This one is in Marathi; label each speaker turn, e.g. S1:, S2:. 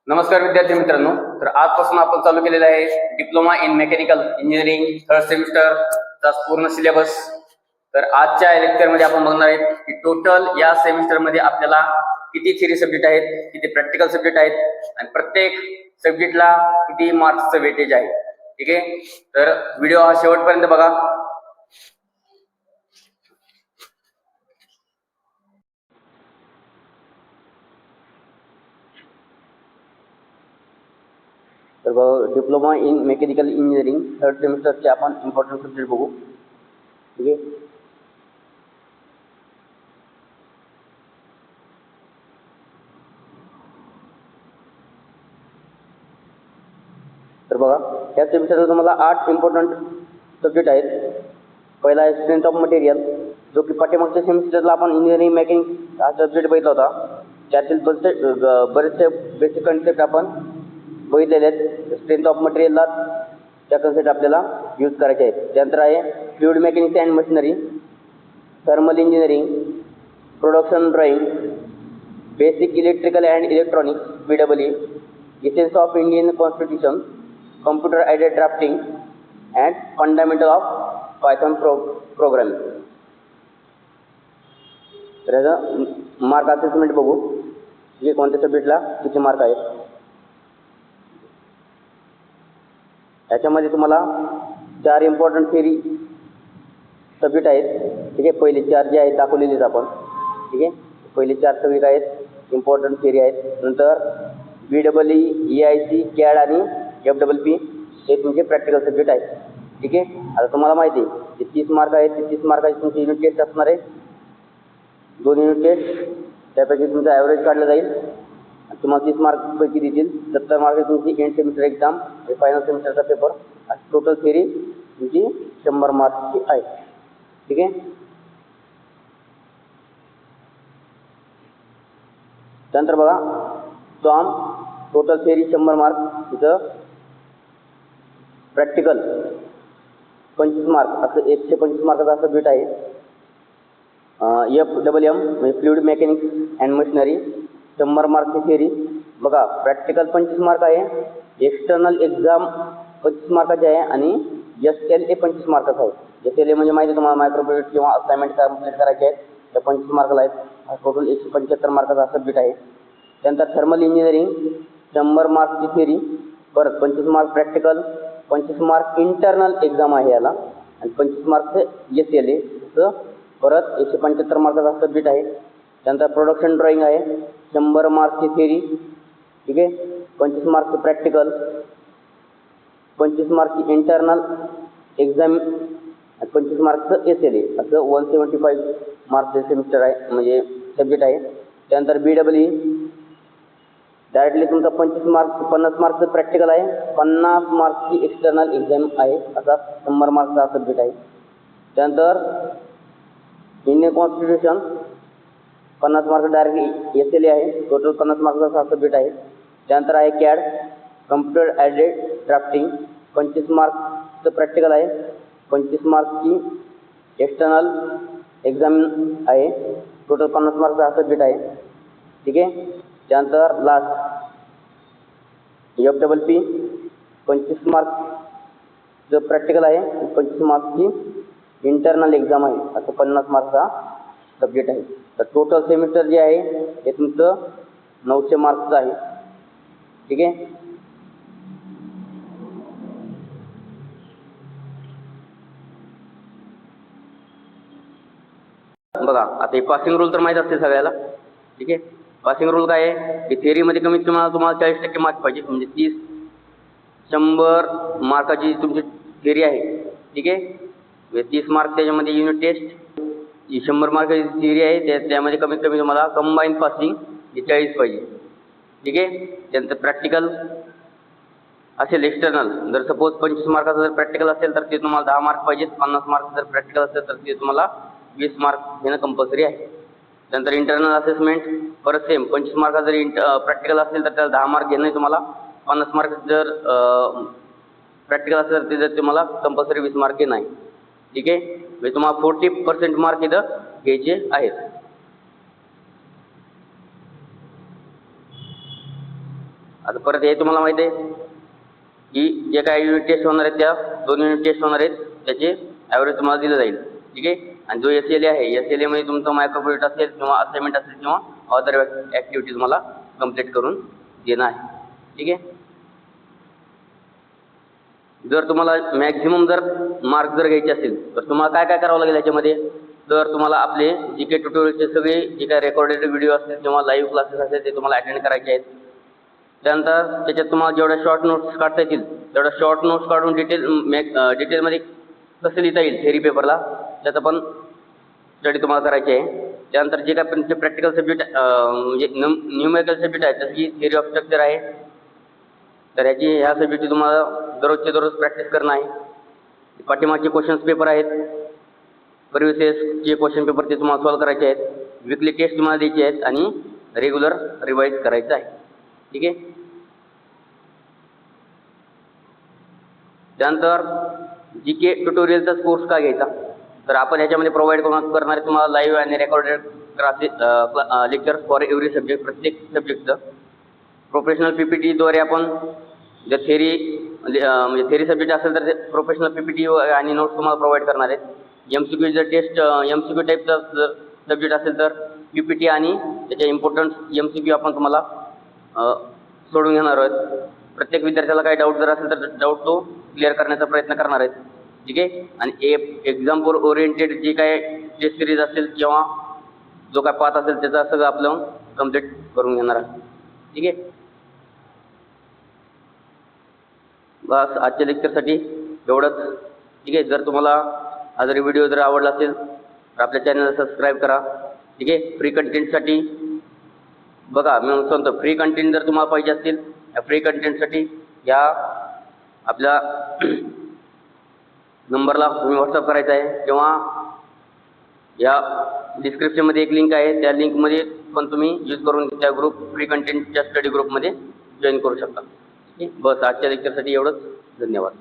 S1: नमस्कार विद्यार्थी मित्रांनो, तर आजपासून आपण चालू केलेला आहे diploma in mechanical engineering third सेमिस्टरचा पूर्ण सिलेबस। तर आजच्या लेक्चरमध्ये आपण बघणार आहेत की टोटल या सेमिस्टरमध्ये आपल्याला किती थिअरी सब्जेक्ट आहेत, किती प्रॅक्टिकल सब्जेक्ट आहेत आणि प्रत्येक सब्जेक्टला किती मार्क्सचं वेटेज आहे। ठीक आहे, तर व्हिडिओ हा शेवटपर्यंत बघा। तर diploma in mechanical engineering third सेमिस्टरचे आपण इम्पॉर्टंट सब्जेक्ट बघू। ठीक आहे, तर बघा या सेमिस्टरला तुम्हाला 8 इम्पॉर्टंट सब्जेक्ट आहेत। पहिला आहे स्ट्रेंथ ऑफ मटेरियल, जो की पाठीमागच्या सेमिस्टरला आपण इंजिनिअरिंग मेकॅनिक्स हा सब्जेक्ट बघितला होता। त्यातील बरेचसे बेसिक कन्सेप्ट आपण बघितलेले आहेत। स्ट्रेंथ ऑफ मटेरियलला त्या कन्सेप्ट आपल्याला यूज करायचे आहेत। त्यानंतर आहे fluid mechanics and machinery, thermal engineering, production drawing, basic electrical and electronics PEE, essence of Indian constitution, computer aided drafting and fundamental of Python programming। तर याचा मार्क असेसमेंट बघू, जे कोणत्या सब्जेक्टला किती मार्क आहेत। याच्यामध्ये तुम्हाला 4 इम्पॉर्टंट थिअरी सब्जेक्ट आहेत। ठीक आहे, पहिले 4 जे आहेत दाखवलेले आहेत आपण। ठीक आहे, पहिले 4 सब्जेक्ट आहेत इम्पॉर्टंट थिअरी आहेत। नंतर BEE, EIC, CAD आणि FPP हे तुमचे प्रॅक्टिकल सब्जेक्ट आहेत। ठीक आहे, आता तुम्हाला माहिती आहे की 30 मार्क आहेत, 30 मार्काची तुमची युनिट टेस्ट असणार आहे, 2 युनिट टेस्ट, त्यापैकी तुमचा ॲव्हरेज काढला जाईल आणि तुम्हाला 30 मार्कपैकी देतील 70 मार्क तुमची एंड सेमिस्टर एक्झाम हे फायनल सेमिस्टरचा पेपर। अशी टोटल थिअरी तुमची 100 मार्कची आहे। ठीक आहे, त्यानंतर बघा सॉम टोटल थिअरी 100 मार्क, तिथं प्रॅक्टिकल 25 मार्क, असं 125 मार्काचा सब्जेक्ट आहे। FWM म्हणजे फ्लुइड मेकॅनिक्स अँड मशिनरी 100 मार्कची थिअरी। बघा प्रॅक्टिकल 25 मार्क आहे, एक्सटर्नल एक्झाम 25 मार्काची आहे आणि SLA 25 मार्काचा आहे। SLA म्हणजे माहिती तुम्हाला मायक्रो प्रोजेक्ट किंवा असाइनमेंट कंप्लीट करायचे आहेत, त्या 25 मार्काला आहेत। हा टोटल 175 मार्काचा सब्जेक्ट आहे। त्यानंतर थर्मल इंजिनिअरिंग 100 मार्कची थिअरी, परत 25 mark practical, 25 mark internal exam आहे याला आणि 25 मार्कचे SLA, असं परत 175 मार्काचा सब्जेक्ट आहे। त्यानंतर प्रोडक्शन ड्रॉइंग आहे 100 मार्कची थिअरी। ठीक आहे, 25 मार्कचे प्रॅक्टिकल, 25 मार्कची इंटरनल एक्झाम आणि 25 मार्कचं SLA, असं 175 मार्कचे सेमिस्टर आहे म्हणजे सब्जेक्ट आहे। त्यानंतर BEE डायरेक्टली तुमचा 50 मार्कचं प्रॅक्टिकल आहे, 50 मार्कची एक्सटर्नल एक्झाम आहे, असा 100 मार्कचा सब्जेक्ट आहे। त्यानंतर Indian constitution 50 mark directly SLA आहे, टोटल 50 मार्कचा सब्जेक्ट आहे। त्यानंतर आहे CAD कम्प्युटर ॲडेड ड्राफ्टिंग 25 मार्कचं प्रॅक्टिकल आहे, 25 मार्कची एक्सटर्नल एक्झाम आहे, टोटल 50 मार्कचा सब्जेक्ट आहे। ठीक आहे, त्यानंतर लास्ट FPP 25 मार्कचं प्रॅक्टिकल आहे, 25 मार्कची इंटरनल एक्झाम आहे, असं 50 मार्कचा सब्जेक्ट आहे। तर टोटल सेमिस्टर जे आहे हे तुमचं 900 मार्कचं आहे। ठीक आहे, बघा आता हे पासिंग रूल तर माहीत असते सगळ्याला। ठीक आहे, पासिंग रूल काय आहे की थिअरीमध्ये कमीत कमी तुम्हाला 40% मार्क पाहिजे, म्हणजे 100 मार्काची तुमची थिअरी आहे। ठीक आहे, 30 मार्क त्याच्यामध्ये युनिट टेस्ट, 100 मार्काची थिअरी आहे, त्यामध्ये कमीत कमी तुम्हाला कंबाईन पासिंग 40 पाहिजे। ठीक आहे, त्यानंतर प्रॅक्टिकल असेल एक्सटर्नल, जर सपोज 25 मार्काचा जर प्रॅक्टिकल असेल तर ते तुम्हाला 10 मार्क पाहिजेत, 50 मार्क जर प्रॅक्टिकल असेल तर ते तुम्हाला 20 मार्क घेणं कंपल्सरी आहे। त्यानंतर इंटरनल असेसमेंट परत सेम 25 मार्काचा जर प्रॅक्टिकल असेल तर त्याला 10 मार्क घेणं तुम्हाला, 50 मार्क जर प्रॅक्टिकल असेल तर ते तुम्हाला कंपल्सरी 20 मार्क घेणं आहे। ठीक आहे, म्हणजे तुम्हाला 40% मार्क इथं घ्यायचे आहेत। आता परत हे तुम्हाला माहिती आहे की जे काही युनिट टेस्ट होणार आहेत त्या 2 युनिट टेस्ट होणार आहेत त्याचे ॲव्हरेज तुम्हाला दिलं जाईल. ठीक आहे. आणि जो SLA आहे SLA मध्ये तुमचं मायक्रो प्रोजेक्ट असेल किंवा असाइनमेंट असेल किंवा अदर ॲक्टिव्हिटी तुम्हाला कंप्लीट करून देणं आहे. ठीक आहे. जर तुम्हाला मॅक्झिमम जर मार्क जर घ्यायचे असेल तर तुम्हाला काय काय करावं लागेल याच्यामध्ये, तर तुम्हाला आपले GK ट्युटोरियलचे सगळे जे काही रेकॉर्डेड व्हिडिओ असतील किंवा लाईव्ह क्लासेस असतील ते तुम्हाला अटेंड करायचे आहेत. त्यानंतर त्याच्यात तुम्हाला जेवढ्या शॉर्ट नोट्स काढता येतील तेवढ्या शॉर्ट नोट्स काढून डिटेलमध्ये कसं लिहिता येईल थेरी पेपरला त्याचा पण स्टडी तुम्हाला करायची आहे. त्यानंतर जे काय तुमचे प्रॅक्टिकल सब्जेक्ट म्हणजे न्यूमेरिकल सब्जेक्ट आहेत जसं की थिअरी ऑफ स्ट्रक्चर आहे, तर ह्या सब्जेक्टची तुम्हाला दररोजचे दररोज प्रॅक्टिस करणं आहे. पाठीमागचे क्वेश्चन्स पेपर आहेत, प्रिव्हियस इयर्सचे क्वेश्चन पेपर ते तुम्हाला सॉल्व करायचे आहेत. वीकली टेस्ट तुम्हाला द्यायचे आहेत आणि रेग्युलर रिवाईज करायचं आहे. ठीक आहे. त्यानंतर GK ट्युटोरियलचा कोर्स का घ्यायचा, तर आपण याच्यामध्ये प्रोव्हाइड करणारे तुम्हाला लाईव्ह आणि recorded classes lectures for every subject, प्रत्येक सब्जेक्टचं प्रोफेशनल PPTद्वारे आपण जर थेरी म्हणजे थेरी सब्जेक्ट असेल तर प्रोफेशनल PPT आणि नोट्स तुम्हाला प्रोव्हाइड करणार आहेत. MCQ जर टेस्ट MCQ टाईपचा जर सब्जेक्ट असेल तर PPT आणि त्याच्या इम्पॉर्टंट MCQ आपण तुम्हाला सोडून घेणार आहोत. प्रत्येक विद्यार्थ्याला काही डाऊट जर असेल तर डाऊट तो क्लिअर करण्याचा प्रयत्न करणार आहेत. ठीक आहे. आणि एक्झाम ओरिएंटेड जे काय टेस्ट सिरीज असेल किंवा जो काय पाथ असेल त्याचा सगळं आपलं कंप्लीट करून घेणार आहे. ठीक आहे. बस आजच्या लेक्चरसाठी एवढंच. ठीक आहे. जर तुम्हाला हा जरी व्हिडिओ जर आवडला असेल तर आपल्या चॅनलला सबस्क्राईब करा. ठीक आहे. फ्री कंटेंटसाठी बघा मी सांगतो, फ्री कंटेंट जर तुम्हाला पाहिजे असतील या फ्री कंटेंटसाठी या आपल्या नंबरला तुम्ही व्हॉट्सअप करायचा आहे किंवा या डिस्क्रिप्शनमध्ये एक लिंक आहे त्या लिंकमध्ये पण तुम्ही यूज करून त्या फ्री कंटेंटच्या स्टडी ग्रुपमध्ये जॉईन करू शकता. ठीक आहे. बस आजच्या लेक्चरसाठी एवढंच. धन्यवाद.